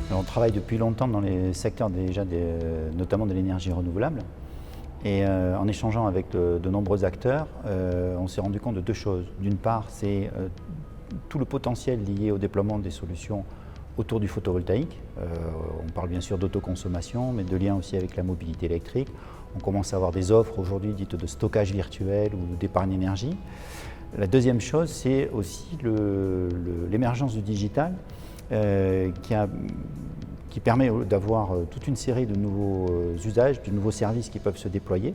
Alors, on travaille depuis longtemps dans les secteurs notamment de l'énergie renouvelable. Et en échangeant avec de nombreux acteurs, on s'est rendu compte de deux choses. D'une part, c'est tout le potentiel lié au déploiement des solutions autour du photovoltaïque. On parle bien sûr d'autoconsommation, mais de lien aussi avec la mobilité électrique. On commence à avoir des offres aujourd'hui dites de stockage virtuel ou d'épargne énergie. La deuxième chose, c'est aussi l'émergence du digital qui permet d'avoir toute une série de nouveaux usages, de nouveaux services qui peuvent se déployer.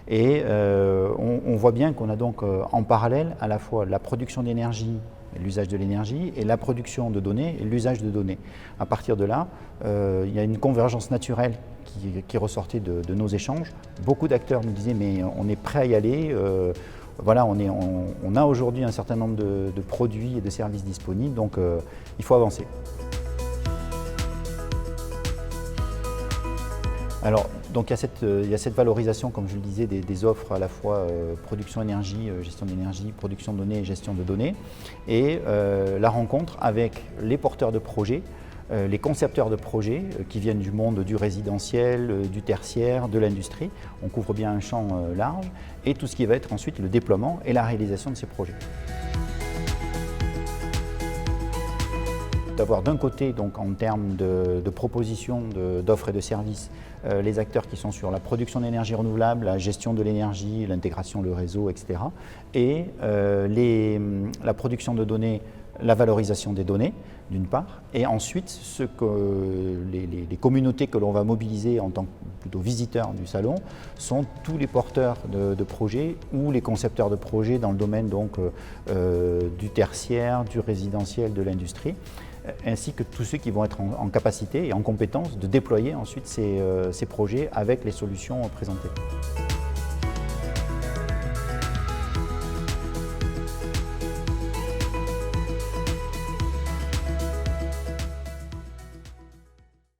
Et on voit bien qu'on a donc en parallèle à la fois la production d'énergie, l'usage de l'énergie, et la production de données et l'usage de données. À partir de là, il y a une convergence naturelle qui ressortait de nos échanges. Beaucoup d'acteurs nous disaient mais on est prêt à y aller. Voilà, on a aujourd'hui un certain nombre de produits et de services disponibles, donc il faut avancer. Alors, donc il y a cette valorisation, comme je le disais, des offres à la fois production énergie, gestion d'énergie, production de données et gestion de données, et la rencontre avec les porteurs de projets, les concepteurs de projets qui viennent du monde du résidentiel, du tertiaire, de l'industrie. On couvre bien un champ large, et tout ce qui va être ensuite le déploiement et la réalisation de ces projets. D'avoir d'un côté, donc, en termes de propositions d'offres et de services, les acteurs qui sont sur la production d'énergie renouvelable, la gestion de l'énergie, l'intégration, le réseau, etc. Et la production de données, la valorisation des données, d'une part, et ensuite les communautés que l'on va mobiliser en tant que plutôt visiteurs du salon sont tous les porteurs de projets ou les concepteurs de projets dans le domaine donc, du tertiaire, du résidentiel, de l'industrie, ainsi que tous ceux qui vont être en capacité et en compétence de déployer ensuite ces projets avec les solutions présentées.